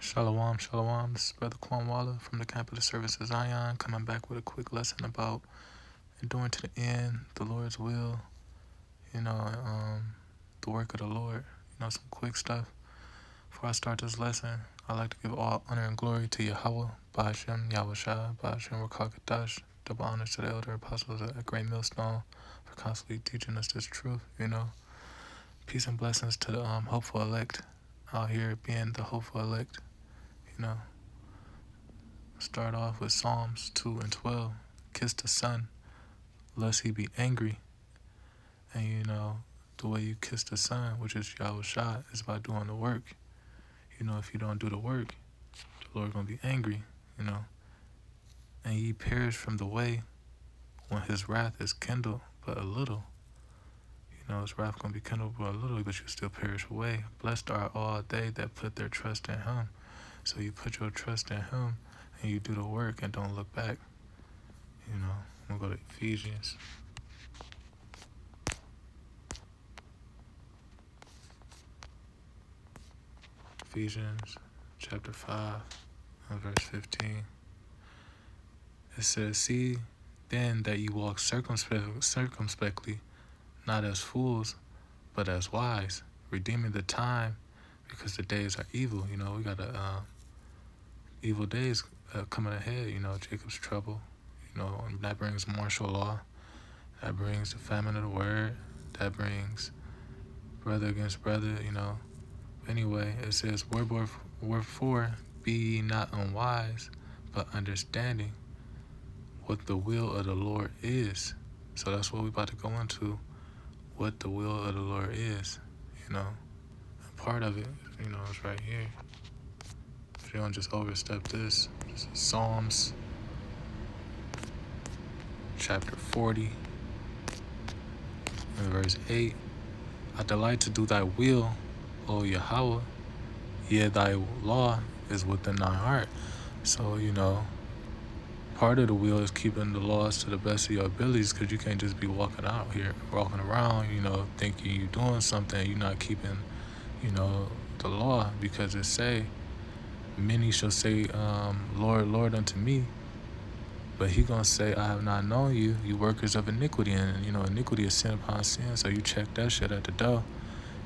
Shalom, shalom. This is Brother Cornwalla from the Capital Service of Zion, coming back with a quick lesson about enduring to the end, the Lord's will, the work of the Lord, some quick stuff. Before I start this lesson, I'd like to give all honor and glory to Yahweh, Ba'ashem, Yahushua, Ba'ashem, Rakakadash, double honors to the elder apostles at Great Millstone for constantly teaching us this truth, Peace and blessings to the hopeful elect out here being the hopeful elect, you know. Start off with Psalms 2 and 12. Kiss the Son, lest he be angry. And the way you kiss the Son, which is Yahushua, is by doing the work. If you don't do the work, the Lord gonna be angry, And ye perish from the way when his wrath is kindled but a little. His wrath gonna be kindled but a little, but you still perish away. Blessed are all they that put their trust in him. So you put your trust in him and you do the work and don't look back. I'm gonna go to Ephesians. Ephesians chapter 5 and verse 15. It says, see then that you walk circumspectly, not as fools, but as wise, redeeming the time, because the days are evil. We got evil days coming ahead. Jacob's trouble. And that brings martial law. That brings the famine of the word. That brings brother against brother. Anyway, it says, wherefore be ye not unwise, but understanding what the will of the Lord is. So that's what we're about to go into, what the will of the Lord is, And part of it, is right here. If you don't just overstep this. This is Psalms chapter 40 and verse 8. I delight to do thy will, O Yahweh, yea, thy law is within thy heart. So, part of the will is keeping the laws to the best of your abilities, because you can't just be walking around, thinking you're doing something, you're not keeping, the law, because it say, many shall say, Lord, Lord unto me, but he gonna say, I have not known you, you workers of iniquity. And, iniquity is sin upon sin, so you check that shit at the door.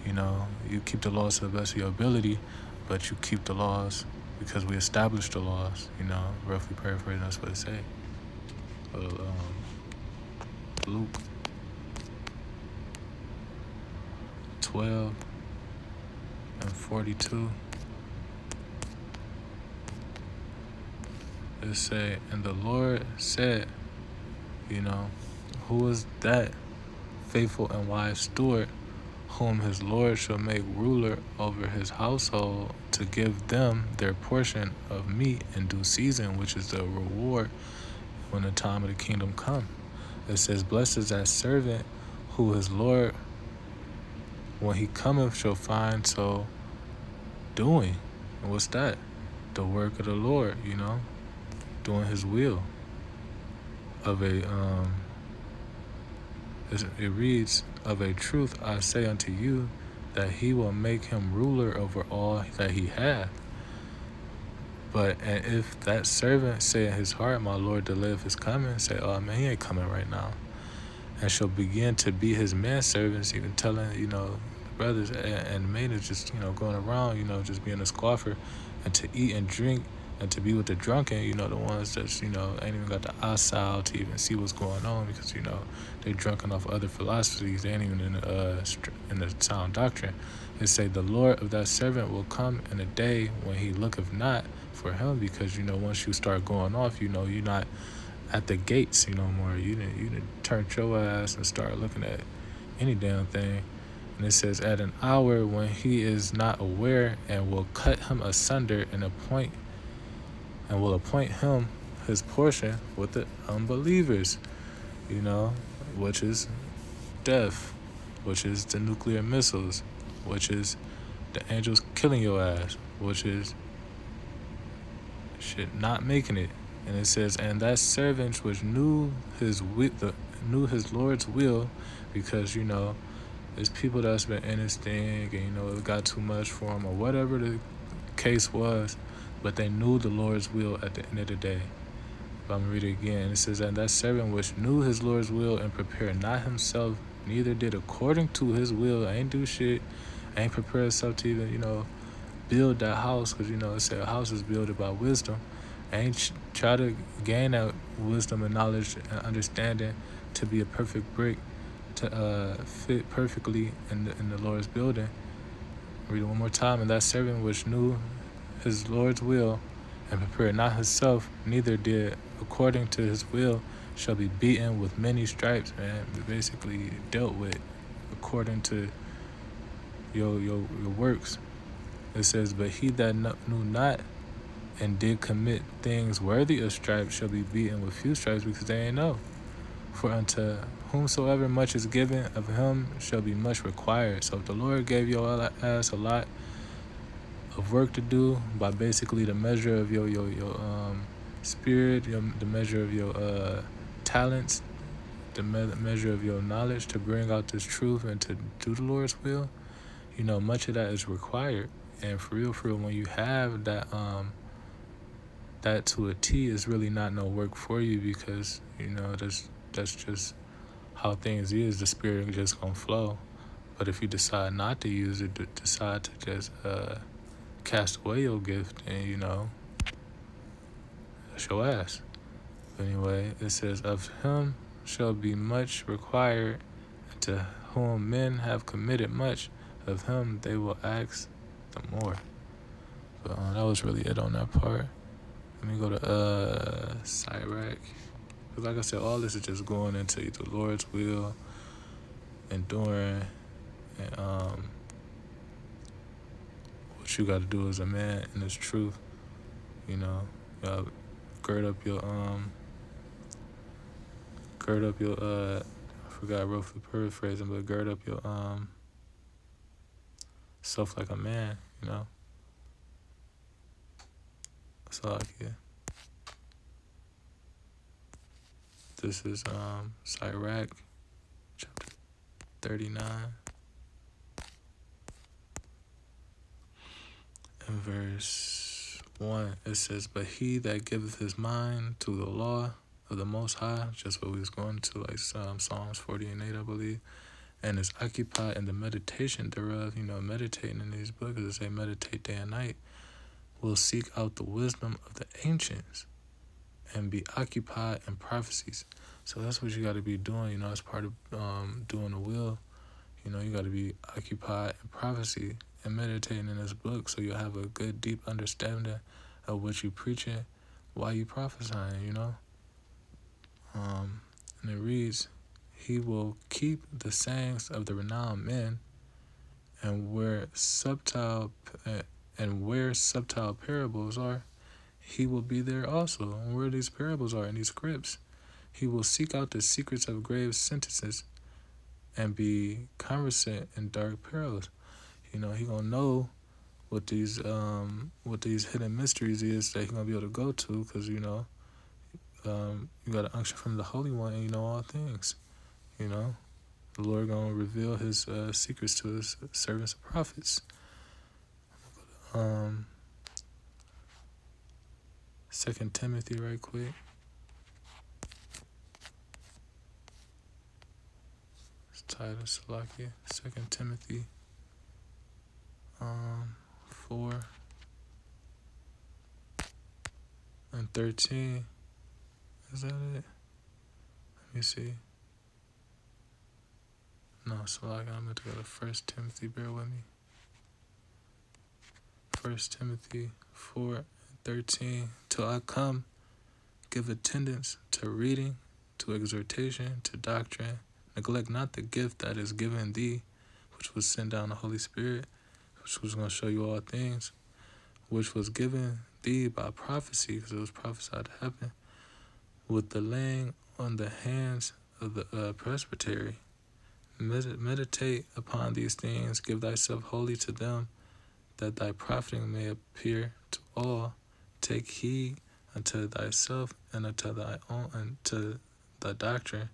You keep the laws to the best of your ability, but you keep the laws because we established the laws, roughly paraphrasing, that's what it say. Luke 12 and 42. It say, and the Lord said, who is that faithful and wise steward, whom his Lord shall make ruler over his household, to give them their portion of meat in due season, which is the reward when the time of the kingdom come. It says, blessed is that servant who his Lord, when he cometh, shall find so doing. And what's that? The work of the Lord, doing his will. It reads, of a truth I say unto you, that he will make him ruler over all that he hath. And if that servant say in his heart, my Lord delayeth his coming, say, oh man, he ain't coming right now, and shall begin to be his manservants, even telling, the brothers and maidens just, going around, just being a scoffer, and to eat and drink, and to be with the drunken, the ones that, ain't even got the eyesight to even see what's going on, because, they drunken off other philosophies. They ain't even in the sound doctrine. They say the Lord of that servant will come in a day when he looketh not for him, because, once you start going off, you're not at the gates, no more. You didn't turn your ass and start looking at any damn thing. And it says, at an hour when he is not aware, and will cut him asunder and will appoint him his portion with the unbelievers, which is death, which is the nuclear missiles, which is the angels killing your ass, which is shit not making it. And it says, and that servant which knew his Lord's will, because there's people that's been in his thing, and it got too much for him, or whatever the case was, but they knew the Lord's will at the end of the day. I'm going to read it again. It says, and that servant which knew his Lord's will and prepared not himself, neither did according to his will, ain't do shit, ain't prepare himself to even, build that house, because, it said a house is built by wisdom, ain't try to gain that wisdom and knowledge and understanding to be a perfect brick to fit perfectly in the Lord's building. Read it one more time. And that servant which knew his Lord's will and prepared not himself, neither did according to his will, shall be beaten with many stripes. Man, basically dealt with according to your works. It says, but he that knew not and did commit things worthy of stripes shall be beaten with few stripes, because they ain't know. For unto whomsoever much is given, of him shall be much required. So if the Lord gave your ass a lot of work to do by basically the measure of your spirit, the measure of your talents, the measure of your knowledge to bring out this truth and to do the Lord's will, much of that is required. And for real, when you have that that to a T, is really not no work for you, because that's just how things is. The spirit just gonna flow. But if you decide not to use it, decide to just cast away your gift, and that's your ass. But anyway, it says, of him shall be much required, to whom men have committed much, of him they will ask the more. But that was really it on that part. Let me go to Sirach. Because like I said, all this is just going into the Lord's will, enduring, and what you got to do as a man in this truth. Gird up your I forgot I wrote for paraphrasing, but gird up your self like a man. That's all I get. This is Sirach chapter 39 and verse 1. It says, but he that giveth his mind to the law of the Most High, just what we was going to, like Psalms 40 and 8, I believe, and is occupied in the meditation thereof, meditating in these books, as they meditate day and night, will seek out the wisdom of the ancients and be occupied in prophecies. So that's what you got to be doing, as part of doing the will. You got to be occupied in prophecy and meditating in this book, so you'll have a good, deep understanding of what you preaching, why you prophesying, And it reads, he will keep the sayings of the renowned men, and where subtle parables are, he will be there also. And where these parables are in these scripts, he will seek out the secrets of grave sentences and be conversant in dark perils. He gonna know what these hidden mysteries is that he gonna be able to go to, because you got an unction from the Holy One, and you know all things. The Lord gonna reveal his secrets to his servants and prophets. 2 Timothy right quick. It's titled Salakia. 2 Timothy 4 and 13. Is that it? Let me see. No, Salakia, I'm going to go to 1 Timothy. Bear with me. 1 Timothy 4 and 13. Till I come, give attendance to reading, to exhortation, to doctrine. Neglect not the gift that is given thee, which was sent down the Holy Spirit, which was going to show you all things, which was given thee by prophecy, because it was prophesied to happen, with the laying on the hands of the presbytery. Meditate upon these things, give thyself wholly to them, that thy profiting may appear to all. Take heed unto thyself and unto thy own, unto thy doctrine.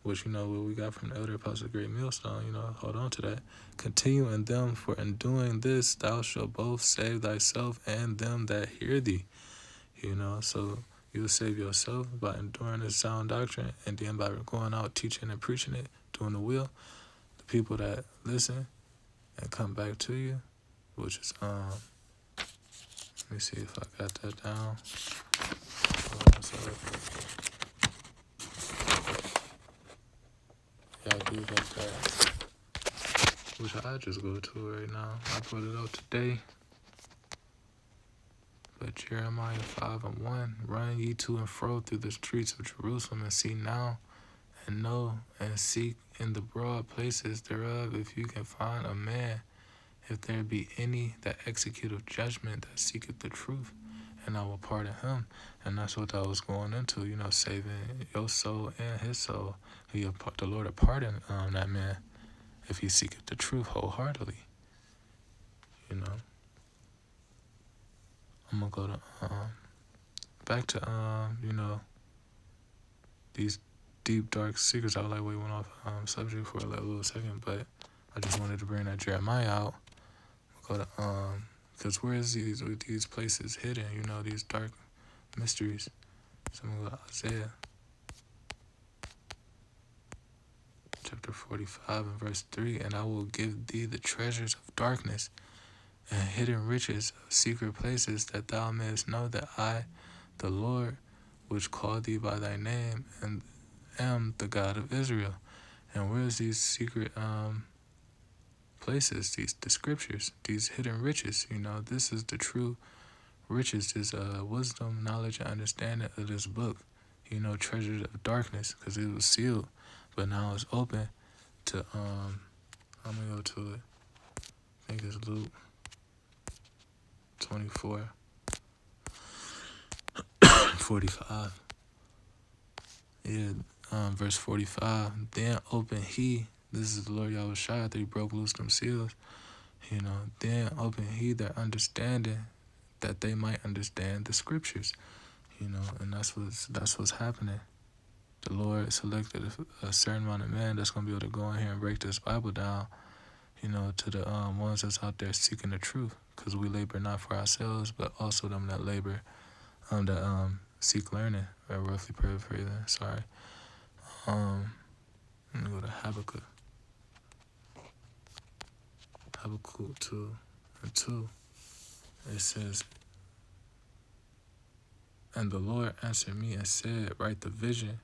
which, what we got from the elder apostle Great Millstone, hold on to that. Continue in them, for in doing this thou shalt both save thyself and them that hear thee. So you'll save yourself by enduring this sound doctrine, and then by going out teaching and preaching it, doing the will. The people that listen and come back to you, which is let me see if I got that down. Yeah, I do got that, which I just go to right now. I put it out today. But Jeremiah 5:1, run ye to and fro through the streets of Jerusalem, and see now, and know, and seek in the broad places thereof, if you can find a man, if there be any that executeth judgment, that seeketh the truth, and I will pardon him. And that's what I was going into, saving your soul and his soul. The Lord will pardon that man if he seeketh the truth wholeheartedly. I'm gonna go to back to these deep dark secrets. I we went off subject for a little second, but I just wanted to bring that Jeremiah out. Go to because where is these places hidden? These dark mysteries. So I'm gonna go to Isaiah chapter 45 and verse 3, and I will give thee the treasures of darkness and hidden riches of secret places, that thou mayest know that I, the Lord, which called thee by thy name, and am the God of Israel. And where's these secret places, the scriptures, these hidden riches? This is the true riches, is wisdom, knowledge, and understanding of this book. Treasures of darkness, because it was sealed, but now it's open to I'm gonna go to it. I think it's Luke 24, 45. Yeah, verse 45. Then opened he, this is the Lord Yahushua, after he broke loose them seals. Then opened he their understanding, that they might understand the scriptures. And that's what's happening. The Lord selected a certain amount of men that's gonna be able to go in here and break this Bible down. To the ones that's out there seeking the truth, because we labor not for ourselves, but also them that labor, that seek learning. Or roughly paraphrasing. Sorry. Let me go to Habakkuk. Habakkuk 2:2. It says, and the Lord answered me and said, write the vision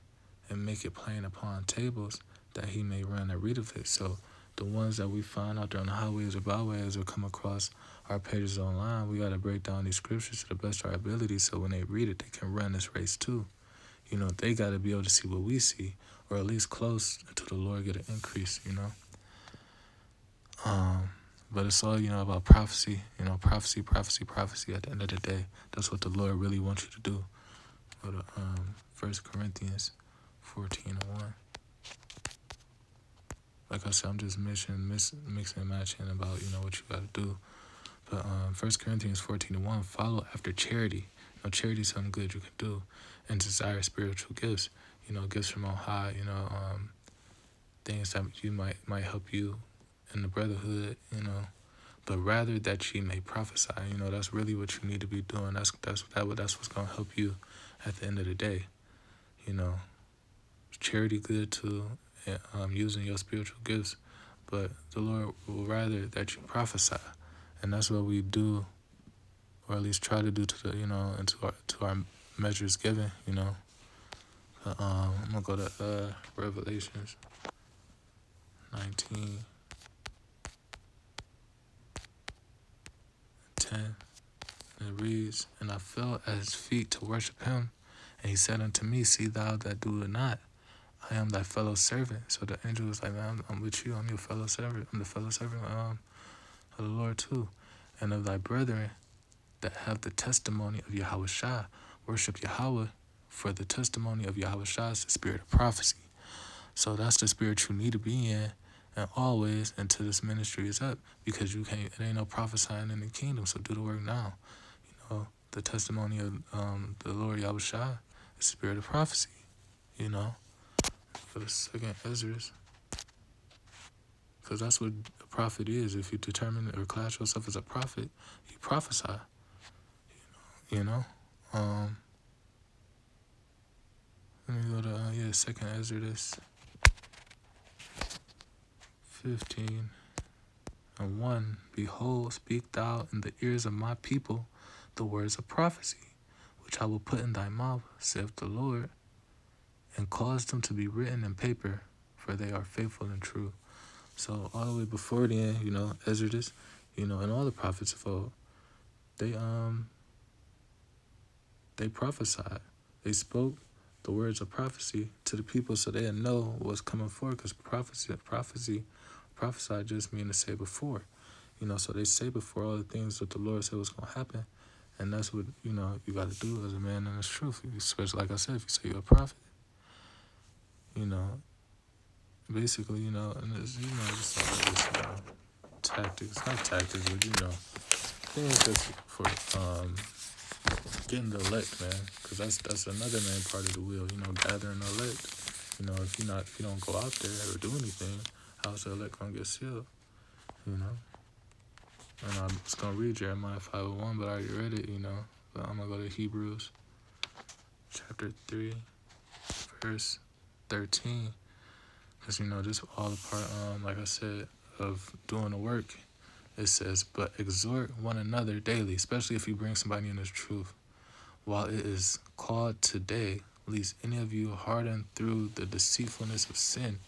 and make it plain upon tables, that he may run and read of it. So the ones that we find out there on the highways or byways or come across our pages online, we got to break down these scriptures to the best of our ability, so when they read it, they can run this race too. They got to be able to see what we see, or at least close, until the Lord get an increase, But it's all, about prophecy, prophecy at the end of the day. That's what the Lord really wants you to do. Go to 1 Corinthians 14:1. Like I said, I'm just mixing and matching about, what you got to do. But 1 Corinthians 14:1, follow after charity. Charity is something good you can do, and desire spiritual gifts. Gifts from on high. Things that you might help you in the brotherhood. But rather that ye may prophesy. That's really what you need to be doing. That's what's gonna help you at the end of the day. Charity good too, using your spiritual gifts, but the Lord will rather that you prophesy, and that's what we do, or at least try to do to the to our measures given. I'm gonna go to Revelations 19:10. And it reads, and I fell at his feet to worship him, and he said unto me, see thou that do it not. I am thy fellow servant. So the angel was like, man, I'm with you. I'm your fellow servant. I'm the fellow servant of the Lord too. And of thy brethren that have the testimony of Yahushua, worship Yahweh, for the testimony of Yahushua is the spirit of prophecy. So that's the spirit you need to be in, and always until this ministry is up, because it ain't no prophesying in the kingdom. So do the work now. The testimony of the Lord Yahushua is the spirit of prophecy. For the second Esdras. Because that's what a prophet is. If you determine or class yourself as a prophet, you prophesy. You know? Let me go to, second Esdras 15 and 1. Behold, speak thou in the ears of my people the words of prophecy, which I will put in thy mouth, saith the Lord, and cause them to be written in paper, for they are faithful and true. So all the way before then, Esdras, and all the prophets of old, they prophesied. They spoke the words of prophecy to the people so they didn't know what's coming forward, because prophesy just mean to say before. So they say before all the things that the Lord said was going to happen. And that's what, you got to do as a man in this truth. Especially, like I said, if you say you're a prophet, basically, and it's, just all this, tactics, not tactics, but, things just for getting the elect, man. Because that's another main part of the wheel, gathering the elect. If you don't go out there or do anything, how's the elect going to get sealed, And I'm just going to read Jeremiah 5:1, but I already read it, But I'm going to go to Hebrews chapter 3, verse 13. Because, this all the part, like I said, of doing the work. It says, but exhort one another daily, especially if you bring somebody in this truth, while it is called today, lest any of you harden through the deceitfulness of sin.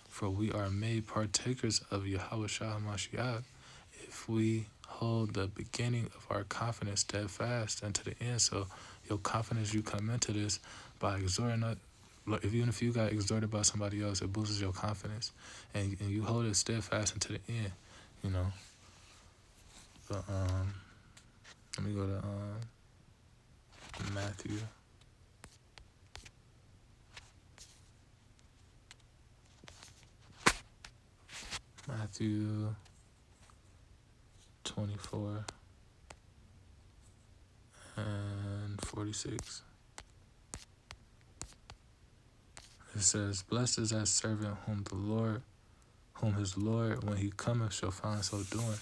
For we are made partakers of Yahushua HaMashiach, if we hold the beginning of our confidence steadfast unto the end. So your confidence, you come into this by exhorting us. Even if you got exhorted by somebody else, it boosts your confidence, and you hold it steadfast unto the end. But let me go to Matthew. Matthew 24 and 46. It says, blessed is that servant whom his Lord, when he cometh, shall find so doing.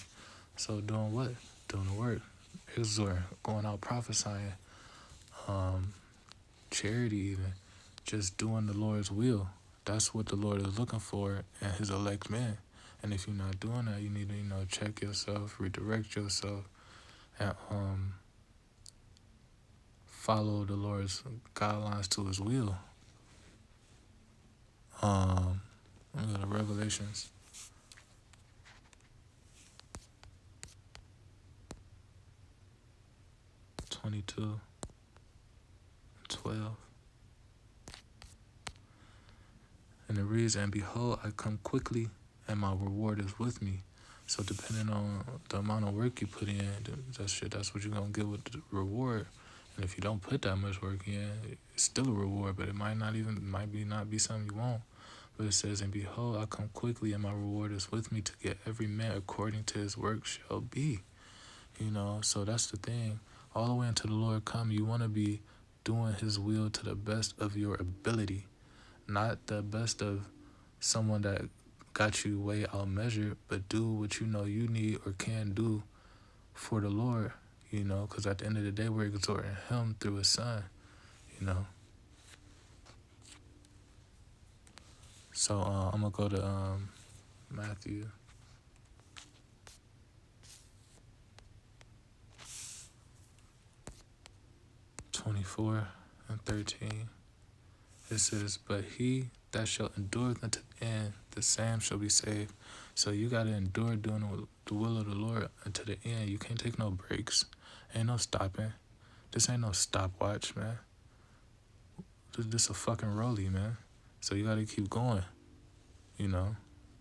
So doing what? Doing the work. Exhorting, going out prophesying, charity even, just doing the Lord's will. That's what the Lord is looking for in his elect men. And if you're not doing that, you need to, check yourself, redirect yourself, and follow the Lord's guidelines to his will. I'm going to go to Revelations 22:12. And it reads, and behold, I come quickly, and my reward is with me. So depending on the amount of work you put in, that's what you're going to get with the reward. And if you don't put that much work in, it's still a reward, but it might not be something you want. But it says, and behold, I come quickly, and my reward is with me to get every man according to his work shall be. So that's the thing. All the way until the Lord come, you want to be doing his will to the best of your ability. Not the best of someone that got you way out measured, but do what you know you need or can do for the Lord, because at the end of the day, we're exhorting him through his son, So I'm going to go to Matthew 24 and 13. It says, but he that shall endure unto the end, the same shall be saved. So you got to endure doing the will of the Lord unto the end. You can't take no breaks. Ain't no stopping. This ain't no stopwatch, man. This a fucking rollie, man. So you got to keep going,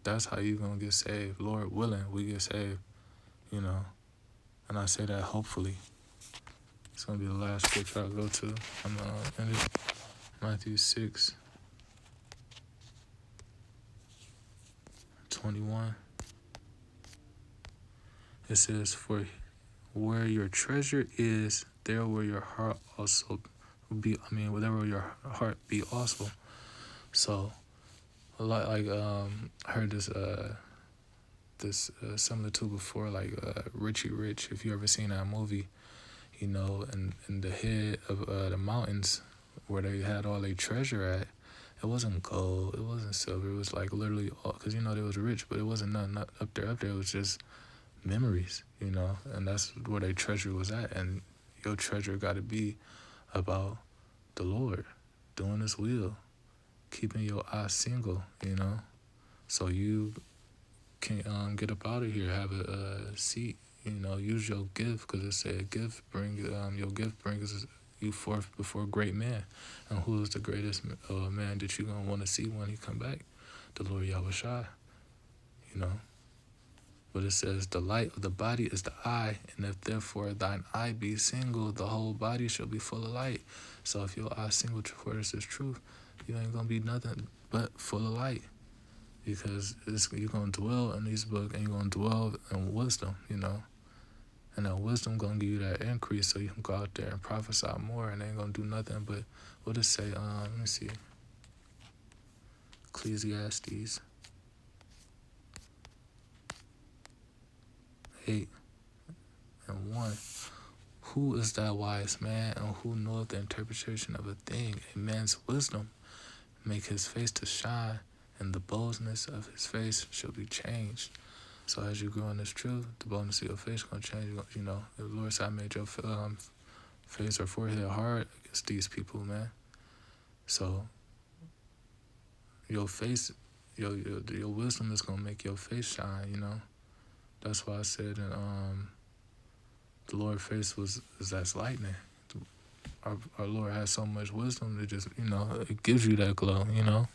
That's how you going to get saved. Lord willing, we get saved, And I say that hopefully. It's going to be the last scripture I'll go to. I'm going to end it. Matthew 6:21. It says, for where your treasure is, there will your heart also be. Whatever your heart be also. So a lot like I heard this similar to before, like Richie Rich. If you ever seen that movie, you know, in the head of the mountains where they had all their treasure at, it wasn't gold, it wasn't silver, it was like literally all, because you know they was rich, but it wasn't nothing up there. Up there it was just memories, you know, and that's where their treasure was at. And your treasure got to be about the Lord, doing His will, keeping your eyes single, you know, so you can get up out of here, have a seat, you know, use your gift, because it said gift bring your gift brings you forth before great men. And who is the greatest man that you gonna want to see when He come back? The Lord Yahushua, you know. But it says the light of the body is the eye, and if therefore thine eye be single, the whole body shall be full of light. So if your eye single for this is truth, you ain't gonna be nothing but full of light, because you're gonna dwell in these books, and you're gonna dwell in wisdom, you know. And that wisdom gonna give you that increase, so you can go out there and prophesy more, and they ain't gonna do nothing but what it say. Let me see, Ecclesiastes 8:1. Who is that wise man, and who knoweth the interpretation of a thing? A man's wisdom make his face to shine, and the boldness of his face shall be changed. So as you grow in this truth, the boldness of your face is gonna change. You know, the Lord said, I made your face or forehead hard against these people, man. So your face, your wisdom is gonna make your face shine. You know, that's why I said, and the Lord's face is as lightning. Our Lord has so much wisdom that just, you know, it gives you that glow, you know.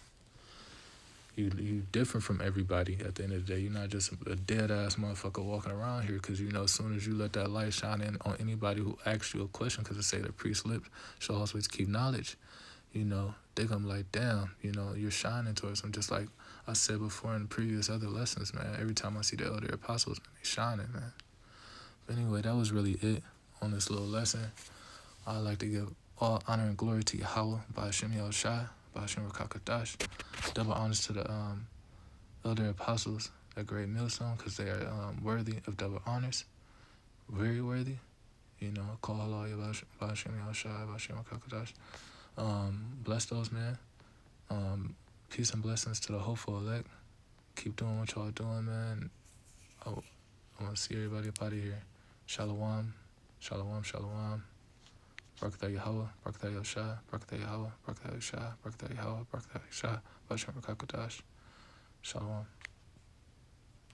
You different from everybody at the end of the day. You're not just a dead-ass motherfucker walking around here, because, you know, as soon as you let that light shine in on anybody who asks you a question, because it say the priest's lips shall always keep knowledge, you know, they gonna be like, damn, you know, you're shining towards them. Just like I said before in the previous other lessons, man, every time I see the elder apostles, man, they shining, man. But anyway, that was really it on this little lesson. I'd like to give all honor and glory to Yahweh, by Hashem Yahushua, by Hashem Rakakadash. Double honors to the elder apostles, that great millstone, because they are worthy of double honors, very worthy. You know, call Allah by Hashem Yahushua, by Hashem Rakakadash. Bless those, man. Peace and blessings to the hopeful elect. Keep doing what y'all doing, man. I want to see everybody up out of here. Shalom, shalom, shalom. Barakatah Yahweh, Barakatah Yahushua, Barakatah Yahweh, Barakatah Yahushua, Barakatah Yahweh, Barakatah Yahushua, Bashem Rakakadash. Shalom.